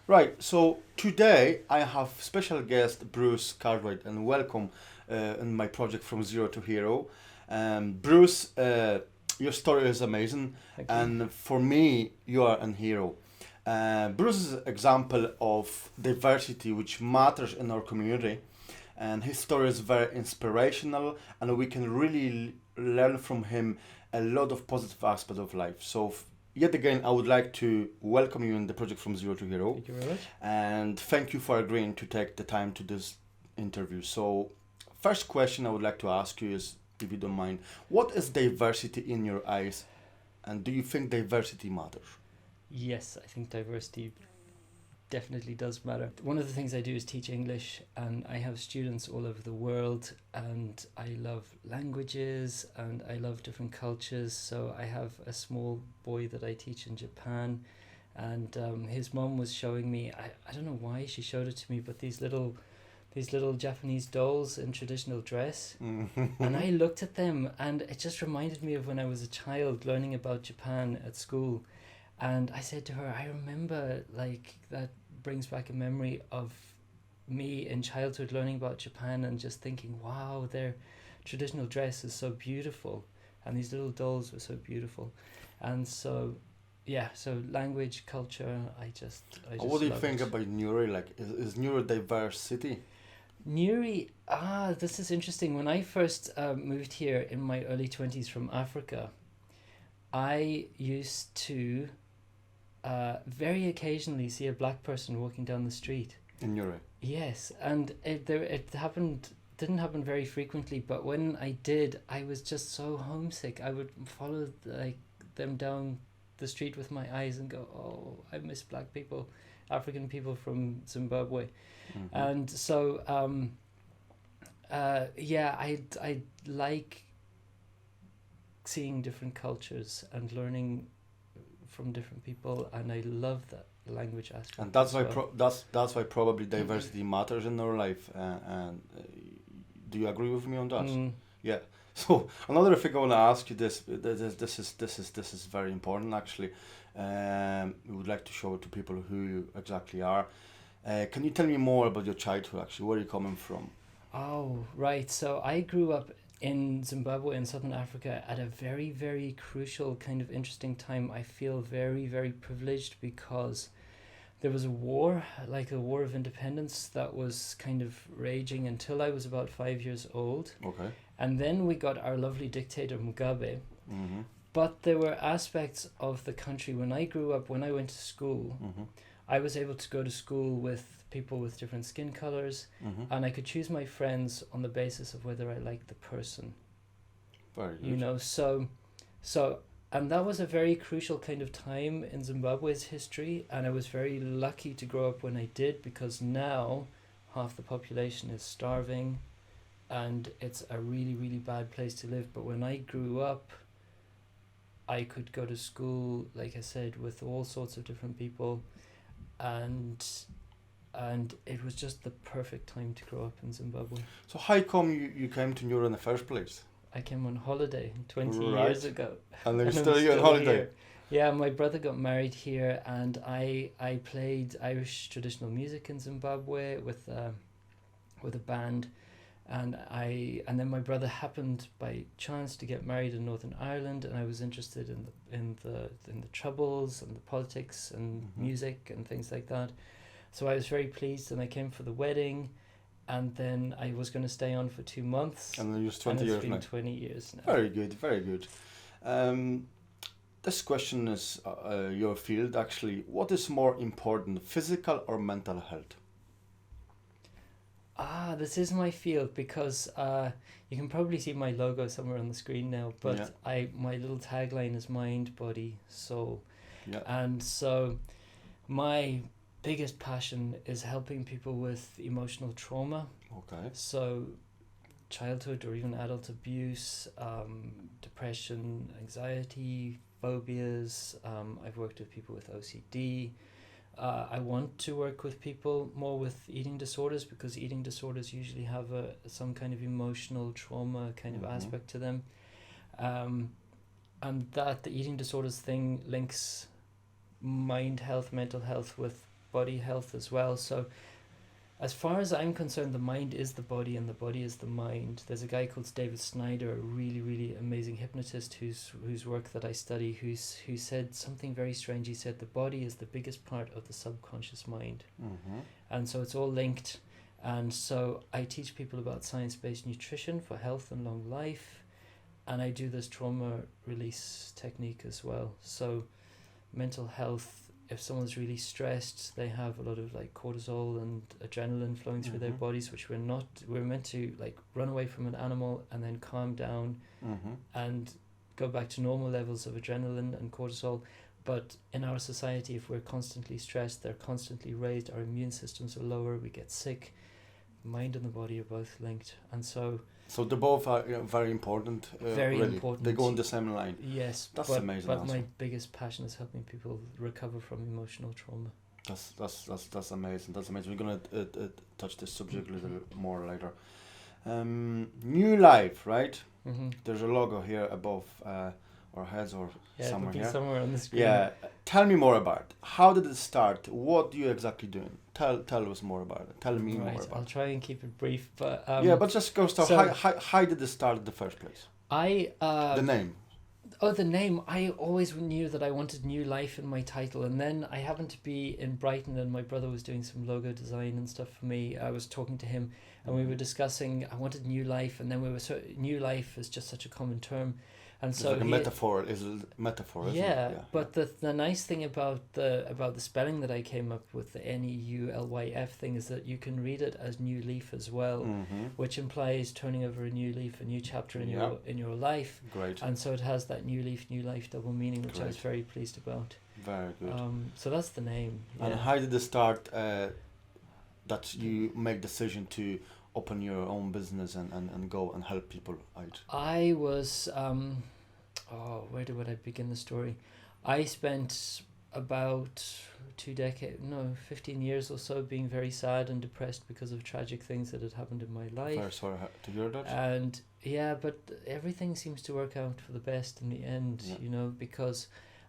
Right, so today I have special guest Bruce Cartwright, and welcome in my project From Zero to Hero. Bruce, your story is amazing, Thank you. and for me, you are an hero. Bruce is an example of diversity which matters in our community, and his story is very inspirational, and we can really learn from him a lot of positive aspects of life. So, yet again, I would like to welcome you in the project From Zero to Hero, Thank you very much. and thank you for agreeing to take the time to this interview. So, first question I would like to ask you is, if you don't mind, what is diversity in your eyes, and do you think diversity matters? Yes, I think diversity definitely does matter. One of the things I do is teach English, and I have students all over the world, and I love languages and I love different cultures. So I have a small boy that I teach in Japan, and his mom was showing me, I don't know why she showed it to me, but these little Japanese dolls in traditional dress. And I looked at them and it just reminded me of when I was a child learning about Japan at school. And I said to her, I remember, like, that brings back a memory of me in childhood learning about Japan and just thinking, wow, their traditional dress is so beautiful. And these little dolls were so beautiful. And so, yeah, so language, culture, I What just do you love think it. about Nuri? Like, is Nuri diverse city? Nuri, this is interesting. When I first moved here in my early 20s from Africa, I used to very occasionally see a black person walking down the street. In Nuri? Yes, and it didn't happen very frequently, but when I did, I was just so homesick. I would follow like them down the street with my eyes and go, "Oh, I miss black people, African people from Zimbabwe." Mm-hmm. And so yeah, I like seeing different cultures and learning from different people, and I love that language And aspect that's as why well. that's why probably diversity matters in our life. And do you agree with me on that? Mm, Yeah. So another thing I want to ask you this is very important actually. We would like to show it to people who you exactly are. Can you tell me more about your childhood? Actually, where are you coming from? oh, right. So I grew up in Zimbabwe in southern Africa at a very, very crucial kind of interesting time. I feel very, very privileged because there was a war, like a war of independence, that was kind of raging until I was about 5 years old. Okay. And then we got our lovely dictator Mugabe. Mm-hmm. But there were aspects of the country when I grew up, when I went to school, Mm-hmm. I was able to go to school with people with different skin colors, Mm-hmm. and I could choose my friends on the basis of whether I liked the person. Very You good. know, so and that was a very crucial kind of time in Zimbabwe's history, and I was very lucky to grow up when I did, because now half the population is starving and it's a really, really bad place to live. But when I grew up, I could go to school, like I said, with all sorts of different people, and it was just the perfect time to grow up in Zimbabwe. So how come you came to Nura in the first place? I came on holiday 20 years Right. ago, And then you and I'm still you on still holiday. here. Yeah, my brother got married here, and I played Irish traditional music in Zimbabwe with a band, and then my brother happened by chance to get married in Northern Ireland, and I was interested in the troubles and the politics and Mm-hmm. music and things like that. So I was very pleased, and I came for the wedding, and then I was going to stay on for 2 months, And then you use and 20 it's years been now. 20 years now. Very good, very good. Um, this question is your field actually. What is more important, physical or mental health? This is my field, because you can probably see my logo somewhere on the screen now, Yeah, but my little tagline is mind, body, soul. yeah. And so my biggest passion is helping people with emotional trauma. Okay. So childhood or even adult abuse, depression, anxiety, phobias. I've worked with people with OCD. I want to work with people more with eating disorders, because eating disorders usually have some kind of emotional trauma kind of Mm-hmm. aspect to them. Um, and that the eating disorders thing links mind health, mental health with body health as well. So as far as I'm concerned, the mind is the body and the body is the mind. There's a guy called David Snyder, a really, really amazing hypnotist whose work that I study, who said something very strange. He said the body is the biggest part of the subconscious mind. Mm-hmm. And so it's all linked. And so I teach people about science-based nutrition for health and long life. And I do this trauma release technique as well. So mental health, if someone's really stressed, they have a lot of like cortisol and adrenaline flowing through their bodies, which we're meant to like run away from an animal and then calm down and go back to normal levels of adrenaline and cortisol. But in our society, if we're constantly stressed, they're constantly raised, our immune systems are lower, we get sick. Mind and the body are both linked. And so they both are very important. very really. important. They go on the same line. Yes, That's but, amazing. But also. my biggest passion is helping people recover from emotional trauma. That's amazing. That's amazing. We're gonna touch this subject a little more later. NeuLyf, right? Mm-hmm. There's a logo here above our heads or somewhere here. Somewhere on the screen. Yeah. Tell me more about it. How did it start? What do you exactly doing? Tell us more about it. Tell me more about I'll it. try and keep it brief, but but just go start. so- How did it start in the first place? The name. Oh, the name. I always knew that I wanted NeuLyf in my title, and then I happened to be in Brighton and my brother was doing some logo design and stuff for me. I was talking to him and we were discussing, I wanted NeuLyf, and then NeuLyf is just such a common term. And It's so like a metaphor, isn't it? yeah, but the nice thing about the spelling that I came up with, the NeuLyf thing, is that you can read it as new leaf as well, which implies turning over a new leaf, a new chapter in your life. Great. And so it has that new life double meaning, which I was very pleased about. Very good. So that's the name. Yeah. And how did it start that you make decision to open your own business and go and help people out? I was, where would I begin the story? I spent about 15 years or so being very sad and depressed because of tragic things that had happened in my life. Very sorry to hear that. And yeah, but everything seems to work out for the best in the end, because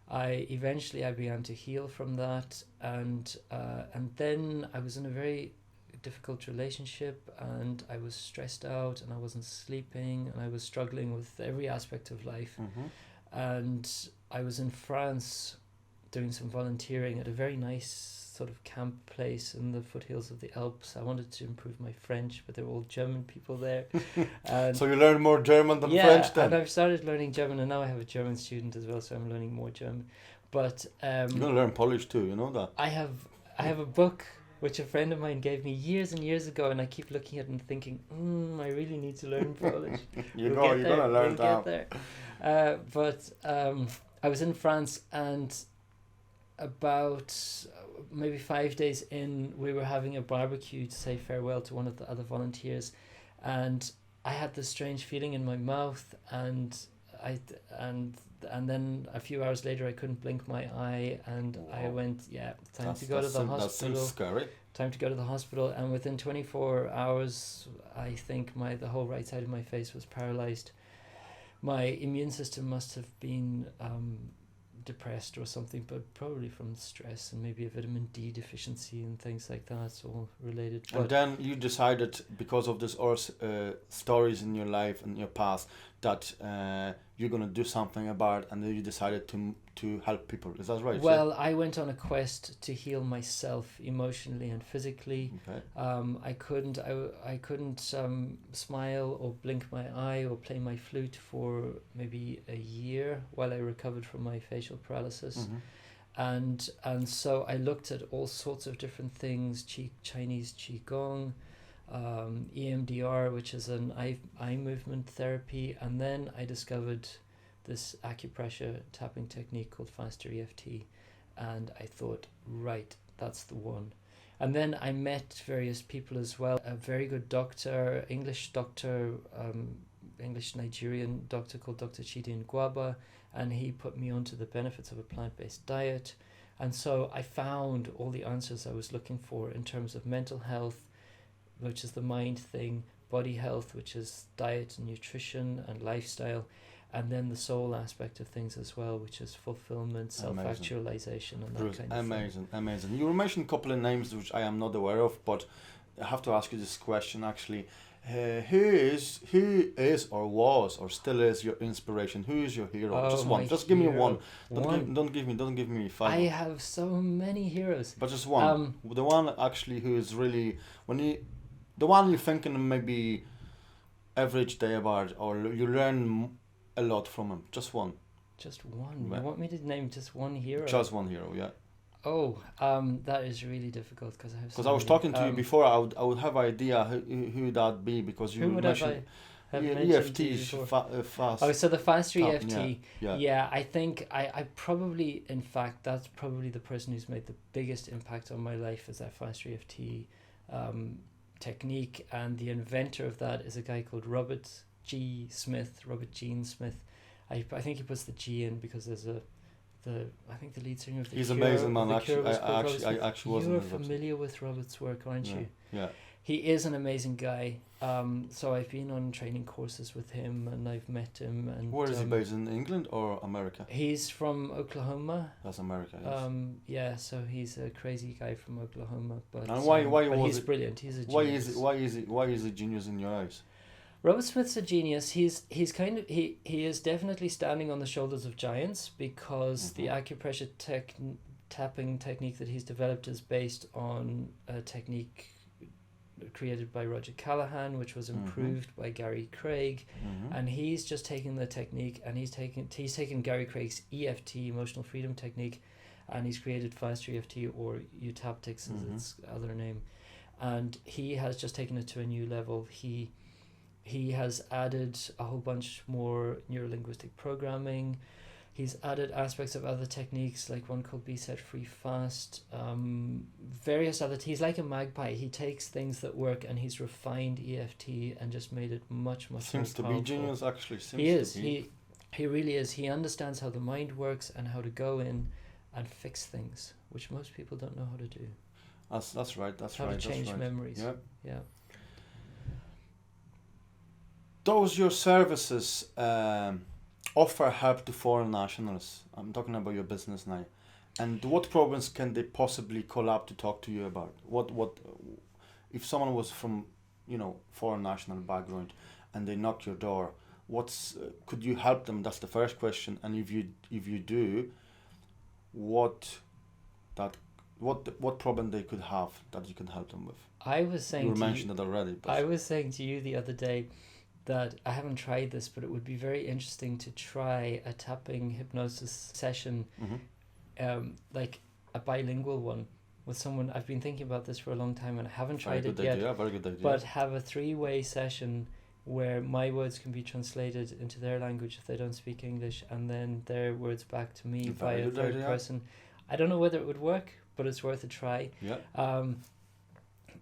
I began to heal from that, and then I was in a very difficult relationship, and I was stressed out, and I wasn't sleeping, and I was struggling with every aspect of life. And I was in France doing some volunteering at a very nice sort of camp place in the foothills of the Alps. I wanted to improve my French, but there were all German people there. And so you learned more German than French then? and I've started learning German, and now I have a German student as well, so I'm learning more German. But you're going to learn Polish too, you know that? I have a book which a friend of mine gave me years and years ago, and I keep looking at it and thinking, I really need to learn Polish. You're going to learn that. Get there. But I was in France, and about maybe 5 days in, we were having a barbecue to say farewell to one of the other volunteers, and I had this strange feeling in my mouth, and then a few hours later I couldn't blink my eye, and I went, time to go to the hospital. That seems scary. Time to go to the hospital, and within 24 hours, I think the whole right side of my face was paralyzed. My immune system must have been depressed or something, but probably from stress and maybe a vitamin D deficiency and things like that. It's all related. And then you decided, because of this stories in your life and your past, that you're going to do something about it, and then you decided to help people. Is that right? Well, I went on a quest to heal myself emotionally and physically. Okay. I couldn't smile or blink my eye or play my flute for maybe a year while I recovered from my facial paralysis. And so I looked at all sorts of different things, Chinese Qigong, EMDR, which is an eye movement therapy, and then I discovered this acupressure tapping technique called FasterEFT, and I thought, right, that's the one. And then I met various people as well, a very good doctor, English Nigerian doctor called Dr. Chidi Ngwaba, and he put me onto the benefits of a plant-based diet. And so I found all the answers I was looking for in terms of mental health, which is the mind thing, body health, which is diet and nutrition and lifestyle, and then the soul aspect of things as well, which is fulfillment, self-actualization, and that kind of thing. Amazing. You mentioned a couple of names which I am not aware of, but I have to ask you this question actually. Who is or was or still is your inspiration? Who is your hero? Oh, Just one. Just give me one. Don't give me five. I have so many heroes. But just one. The one actually who is really the one you're thinking maybe average day about, or you learn a lot from him. Just one. Just one. You want me to name just one hero? Just one hero, yeah. Oh, that is really difficult because I have. Because I was talking to you before, I would have idea who that be, because you mentioned EFT fast. Oh, so the FasterEFT. Yeah. I think I probably, in fact, that's probably the person who's made the biggest impact on my life is that FasterEFT technique, and the inventor of that is a guy called Robert Gene Smith. I think he puts the G in because there's I think the lead singer of the He's Cure, amazing, man. I actually wasn't. You're familiar with Robert's work, aren't you? Yeah. He is an amazing guy. So I've been on training courses with him, and I've met him. And where is he based, in England or America? He's from Oklahoma. That's America. Yes. Yeah. So he's a crazy guy from Oklahoma, but and he's brilliant. He's a genius. Why is he genius in your eyes? Robert Smith's a genius. He's kind of he is definitely standing on the shoulders of giants, because the acupressure tapping technique that he's developed is based on a technique created by Roger Callahan, which was improved by Gary Craig, and he's just taken the technique and he's taken Gary Craig's EFT, emotional freedom technique, and he's created FasterEFT, or Eutaptics is its other name, and he has just taken it to a new level. He has added a whole bunch more neurolinguistic programming. He's added aspects of other techniques, like one called Be Set Free Fast, various other. He's like a magpie. He takes things that work and he's refined EFT and just made it much more powerful. Seems to be genius, actually. He really is. He understands how the mind works and how to go in and fix things, which most people don't know how to do. That's right. How to change memories. Yeah. Does your services offer help to foreign nationals? I'm talking about your business now. And what problems can they possibly call up to talk to you about? What if someone was from, foreign national background and they knock your door, could you help them? That's the first question. And if you do, what problem they could have that you can help them with? I was saying you mentioned it already. But I was saying to you the other day that I haven't tried this, but it would be very interesting to try a tapping hypnosis session, like a bilingual one with someone. I've been thinking about this for a long time and I haven't tried it yet. Very good idea. But have a 3-way session where my words can be translated into their language if they don't speak English, and then their words back to me by a third person. I don't know whether it would work, but it's worth a try. Yeah.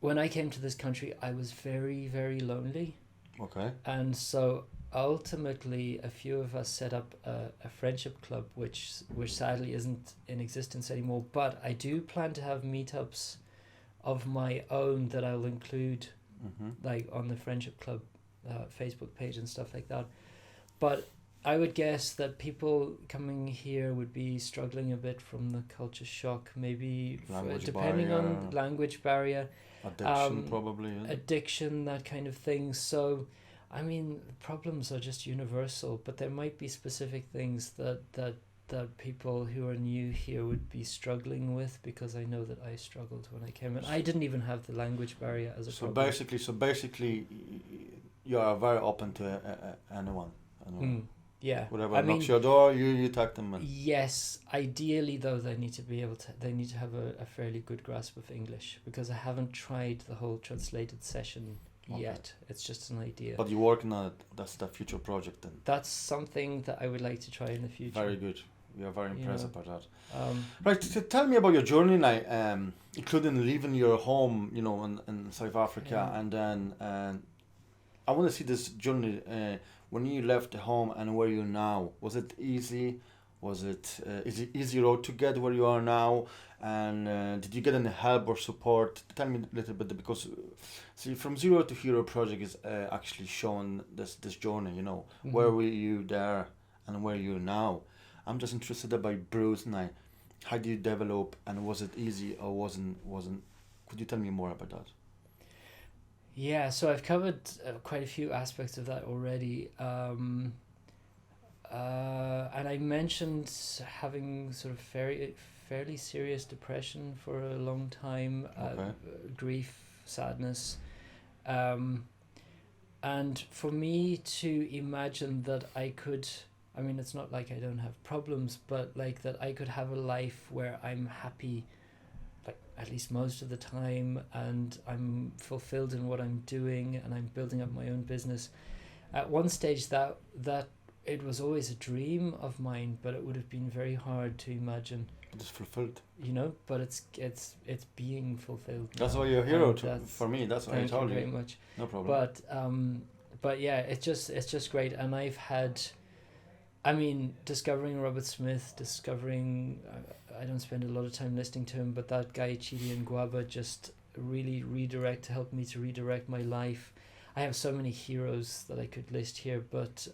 When I came to this country, I was very, very lonely. Okay. And so ultimately a few of us set up a friendship club, which sadly isn't in existence anymore, but I do plan to have meetups of my own that I'll include like on the friendship club Facebook page and stuff like that. But I would guess that people coming here would be struggling a bit from the culture shock, maybe depending on language barrier. Addiction, probably. Yeah. Addiction, that kind of thing. So, I mean, problems are just universal, but there might be specific things that people who are new here would be struggling with, because I know that I struggled when I came in. I didn't even have the language barrier as a problem. Basically, you are very open to anyone. Yeah. Whatever knocks your door, you take them in. Yes. Ideally, though, they need to have a fairly good grasp of English, because I haven't tried the whole translated session yet. It's just an idea. But you're working on it. That's the future project then. That's something that I would like to try in the future. Very good. We are very impressed about that. Right. Tell me about your journey now, including leaving your home, in South Africa, and then I want to see this journey. When you left home and where you're now, was it easy? Was it easy road to get where you are now? And did you get any help or support? Tell me a little bit, because see, From Zero to Hero project is actually showing this journey. Where were you there and where you're now. I'm just interested about Bruce and how do you develop, and was it easy or wasn't? Could you tell me more about that? Yeah, so I've covered quite a few aspects of that already. And I mentioned having sort of fairly serious depression for a long time, grief, sadness. And for me to imagine that I could, I mean, it's not like I don't have problems, but like that I could have a life where I'm happy, like at least most of the time, and I'm fulfilled in what I'm doing, and I'm building up my own business. At one stage, that it was always a dream of mine, but it would have been very hard to imagine. It's fulfilled. But it's being fulfilled. That's now. why you're a hero for me. That's why I told you. Thank you very much. No problem. But yeah, it's just great, and I've had, I mean, discovering Robert Smith, I don't spend a lot of time listening to him, but that guy Chidi and Guaba just really helped me to redirect my life. I have so many heroes that I could list here, but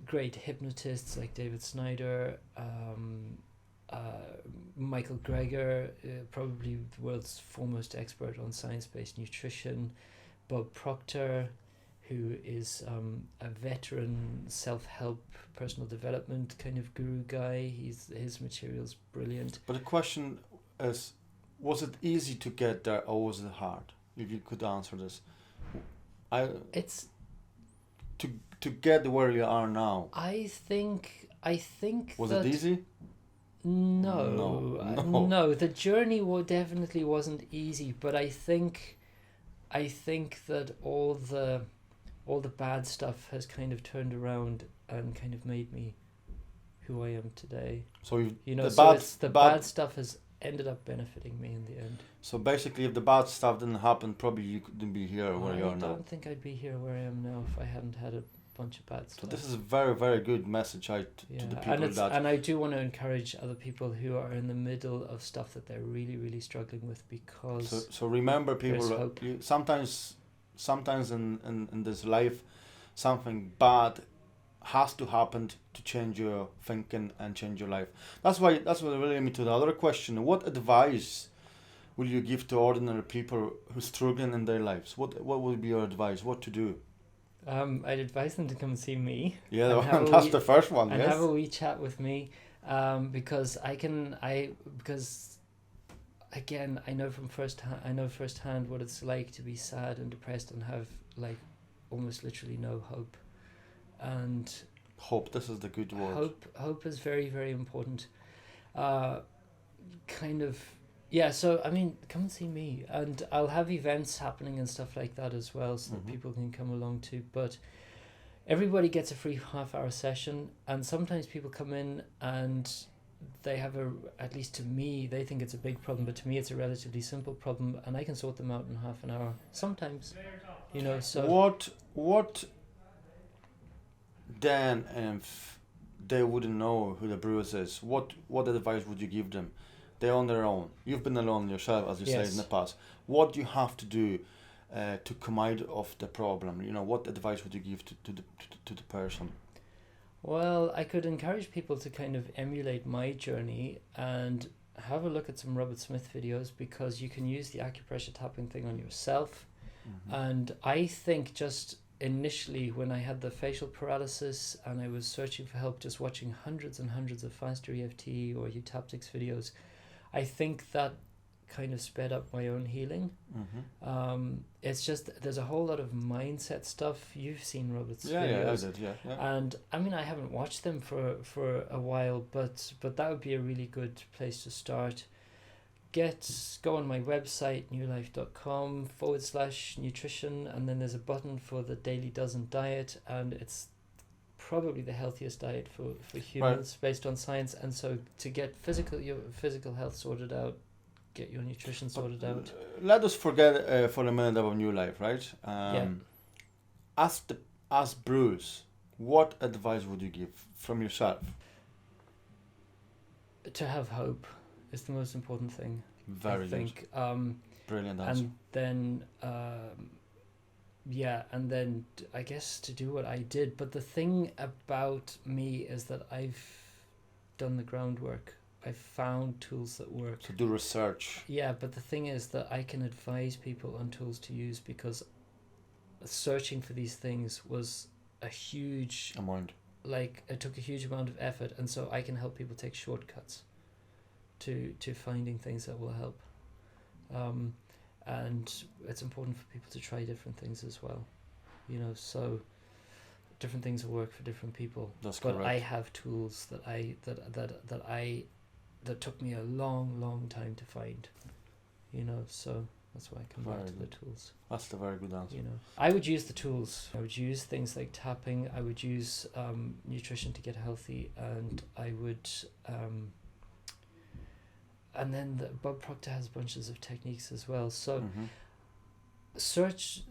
great hypnotists like David Snyder, Michael Greger, probably the world's foremost expert on science-based nutrition, Bob Proctor, who is a veteran self-help, personal development kind of guru guy. His material's brilliant. But the question is, was it easy to get there, or was it hard? If you could answer this. It's to get where you are now. I think Was it easy? No. The journey definitely wasn't easy, but I think that all the bad stuff has kind of turned around and kind of made me who I am today. So the bad stuff has ended up benefiting me in the end. So basically, if the bad stuff didn't happen, probably you couldn't be here where you are now. I don't think I'd be here where I am now if I hadn't had a bunch of bad stuff. So this is a very, very good message out to the people and I do want to encourage other people who are in the middle of stuff that they're really, really struggling with, because so remember, people, sometimes in this life, something bad has to happen to change your thinking and change your life. That's what really leads me to the other question. What advice will you give to ordinary people who are struggling in their lives? What would be your advice? What to do? I'd advise them to come and see me. Yeah, that's the first one. And yes. have a wee chat with me, because again, I know firsthand what it's like to be sad and depressed and have like almost literally no hope. And hope, this is the good word. Hope is very, very important. So I mean, come and see me, and I'll have events happening and stuff like that as well, so that people can come along too. But everybody gets a free half-hour session, and sometimes people come in and they have at least to me, they think it's a big problem, but to me it's a relatively simple problem, and I can sort them out in half an hour sometimes. So what then, if they wouldn't know who the Bruce is, what advice would you give them? They're on their own. You've been alone yourself, as you said in the past. What do you have to do to come out of the problem? What advice would you give to the person? Well, I could encourage people to kind of emulate my journey and have a look at some Robert Smith videos, because you can use the acupressure tapping thing on yourself. And I think just initially, when I had the facial paralysis and I was searching for help, just watching hundreds and hundreds of FasterEFT or Eutaptics videos, I think that kind of sped up my own healing. It's just, there's a whole lot of mindset stuff. You've seen Robert's videos. I did, yeah. And I mean, I haven't watched them for a while, but that would be a really good place to start. Go on my website, NeuLyf.com/nutrition, and then there's a button for the Daily Dozen diet, and it's probably the healthiest diet for humans, based on science. And so to get your physical health sorted out, get your nutrition sorted out. Let us forget for a minute about NeuLyf, right? As Bruce, what advice would you give from yourself? To have hope is the most important thing. Very I think. Brilliant answer. And then yeah, and then I guess to do what I did. But the thing about me is that I've done the groundwork. I've found tools that work. To do research. Yeah, but the thing is that I can advise people on tools to use, because searching for these things was a huge Amount. like it took a huge amount of effort, and so I can help people take shortcuts to finding things that will help. And it's important for people to try different things as well, you know, so different things will work for different people. That's but correct. I have tools that took me a long time to find, you know, so that's why I come back Very to good. the tools. That's the very good answer. You know, I would use the tools. I would use things like tapping. I would use nutrition to get healthy, and I would and then Bob Proctor has bunches of techniques as well. So search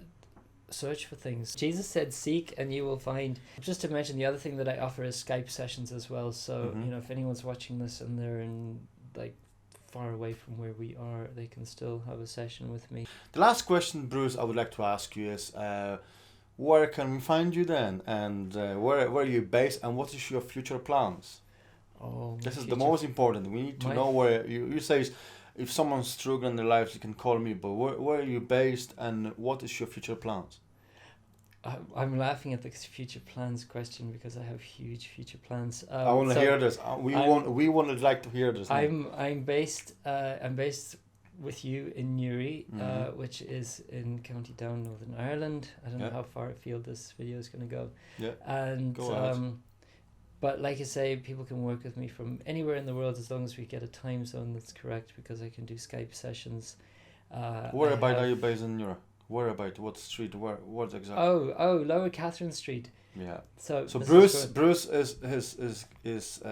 for things. Jesus said, "Seek and you will find." Just to mention, the other thing that I offer is Skype sessions as well. So you know, if anyone's watching this and they're in like far away from where we are, they can still have a session with me. The last question, Bruce, I would like to ask you is, where can we find you then, and where are you based, and what is your future plans? Oh, this is the most important. We need to know where you say. If someone's struggling in their lives, you can call me. But where are you based, and what is your future plans? I'm laughing at the future plans question because I have huge future plans. I want to hear this. We want to like to hear this. I'm based with you in Newry, which is in County Down, Northern Ireland. I don't know how far afield this video is going to go. Yeah. And go ahead. But like I say, people can work with me from anywhere in the world as long as we get a time zone that's correct, because I can do Skype sessions. Whereabout are you based in Europe? Whereabout? What street? What exactly? Oh, Lower Catherine Street. Yeah. So Bruce is his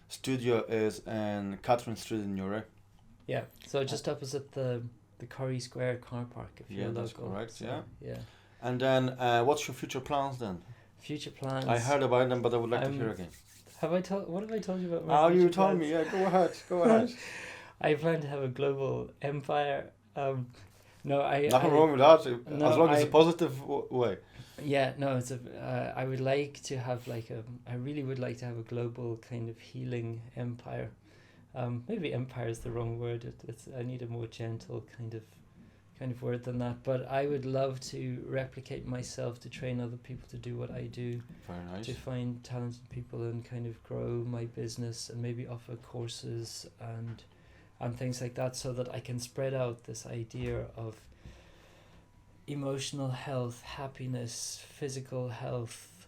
studio is in Catherine Street in Newry. Yeah. So just opposite the Curry Square car park. If you're local. That's correct. So, yeah. And then, what's your future plans then? Future plans. I heard about them, but I would like to hear again. What have I told you about my you told plans? me. Yeah, go ahead. I plan to have a global empire. Nothing wrong with that, as long as it's a positive way. Yeah, no, it's I would like to have I really would like to have a global kind of healing empire. Maybe empire is the wrong word. I need a more gentle kind of word than that. But I would love to replicate myself, to train other people to do what I do. Very nice. To find talented people and kind of grow my business and maybe offer courses and things like that, so that I can spread out this idea of emotional health, happiness, physical health,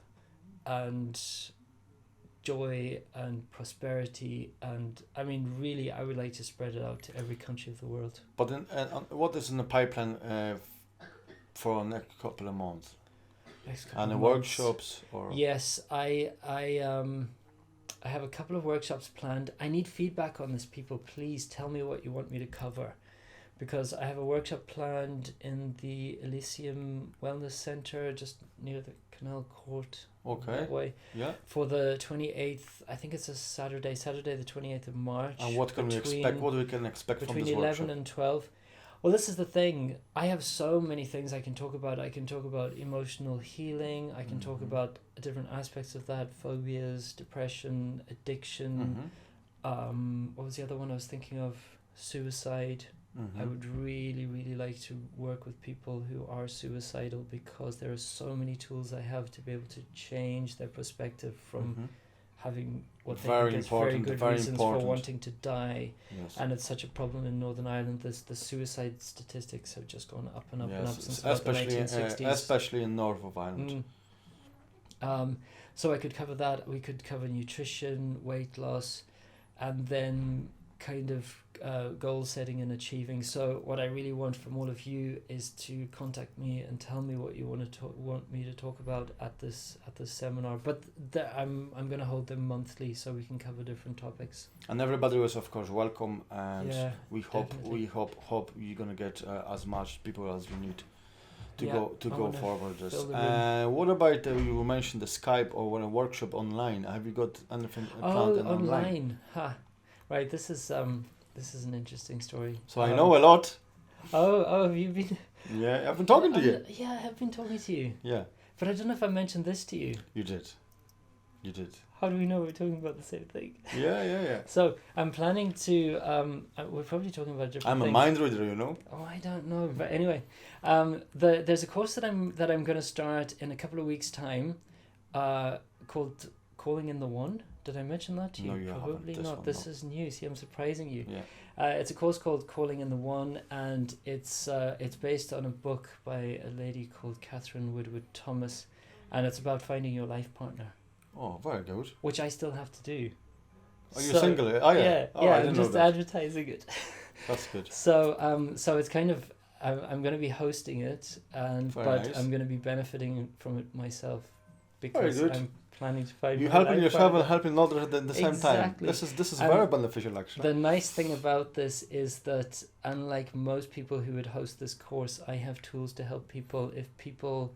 and joy and prosperity. And I mean, really, I would like to spread it out to every country of the world. But what is in the pipeline for the next couple of months? Workshops or? Yes, I have a couple of workshops planned. I need feedback on this, people. Please tell me what you want me to cover, because I have a workshop planned in the Elysium Wellness Centre, just near the Canal Court. Okay. That way. Yeah. For the 28th, I think it's a Saturday the 28th of March. And what can we expect? What we can expect from this workshop? Between 11 and 12. Well, this is the thing. I have so many things I can talk about. I can talk about emotional healing. I can talk about different aspects of that: phobias, depression, addiction. What was the other one I was thinking of? Suicide. I would really, really like to work with people who are suicidal, because there are so many tools I have to be able to change their perspective from having what they think is very good reasons for wanting to die. Yes. And it's such a problem in Northern Ireland. The suicide statistics have just gone up and up and up since especially about the 1960s. Especially in north of Ireland. So I could cover that. We could cover nutrition, weight loss, and then kind of goal setting and achieving. So what I really want from all of you is to contact me and tell me what you want me to talk about at this seminar. But I'm going to hold them monthly, so we can cover different topics. And everybody was of course welcome, and we hope you're gonna get as much people as you need to go forward this. What about you mentioned the Skype or a workshop online? Have you got anything planned online? Right, this is an interesting story. So I know a lot. Oh, have you been? Yeah, I've been talking to you. Yeah, I have been talking to you. Yeah, But I don't know if I mentioned this to you. you did. You did. How do we know we're talking about the same thing? Yeah. So I'm planning to. We're probably talking about different. I'm a things. mind reader, you know. Oh, I don't know, but anyway, there's a course that I'm going to start in a couple of weeks' time, called Calling in the One. Did I mention that to you? No, you haven't. Probably This not. one, This no. is new. See, I'm surprising you. Yeah. It's a course called Calling in the One, and it's based on a book by a lady called Catherine Woodward Thomas, and it's about finding your life partner, Oh, very good. which I still have to do. Are you single? Oh, yeah. Yeah, Oh, I I'm didn't know just that. advertising it. That's good. So it's kind of I'm going to be hosting it, Very but nice. I'm going to be benefiting from it myself Very because good. I'm planning to find. You're my helping life yourself partner. and helping others at the same time. Exactly. This is And very beneficial, actually. The nice thing about this is that, unlike most people who would host this course, I have tools to help people if people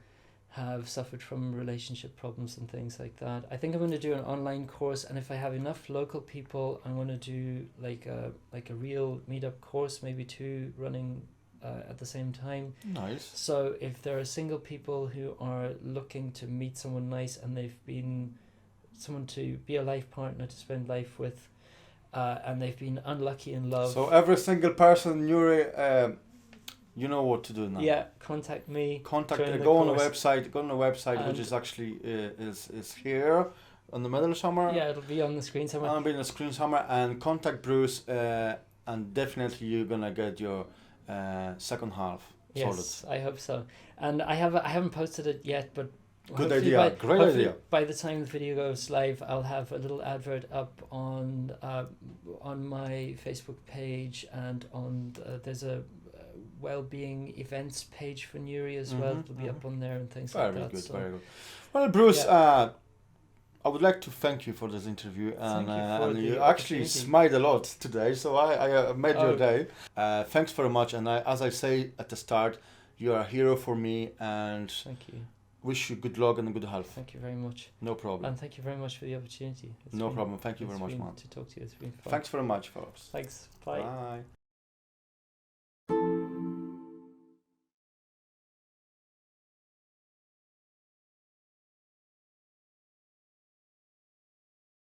have suffered from relationship problems and things like that. I think I'm going to do an online course, and if I have enough local people, I'm going to do like a real meetup course, maybe 2 running at the same time. Nice. So if there are single people who are looking to meet someone nice and they've been someone to be a life partner to spend life with, and they've been unlucky in love. So every single person, Nuri, you know what to do now. Yeah, contact me. Contact. Join the Go on the course. website. Go on the website, which And- is actually is here on the middle somewhere. Yeah, it'll be on the screen somewhere. I'll be on the screen somewhere, and contact Bruce, and definitely you're gonna get your second half sorted. Yes, I hope so. And I haven't posted it yet, but Good hopefully idea. Great hopefully idea. By the time the video goes live, I'll have a little advert up on my Facebook page, and on there's a well-being events page for Nuri as well. Mhm, It'll be up on there and things Very like that. good. So Very good. Well, Bruce, Yeah. I would like to thank you for this interview, Thank and, you for and the you actually opportunity. smiled a lot today, so I made your Oh. day. Thanks very much, and as I say at the start, you are a hero for me, and Thank you. wish you good luck and good health. Thank you very much. No problem. And thank you very much for the opportunity. No problem. Thank you very much, man. To talk to you. It's been fun. Thanks very much, folks. Thanks. Bye. Bye.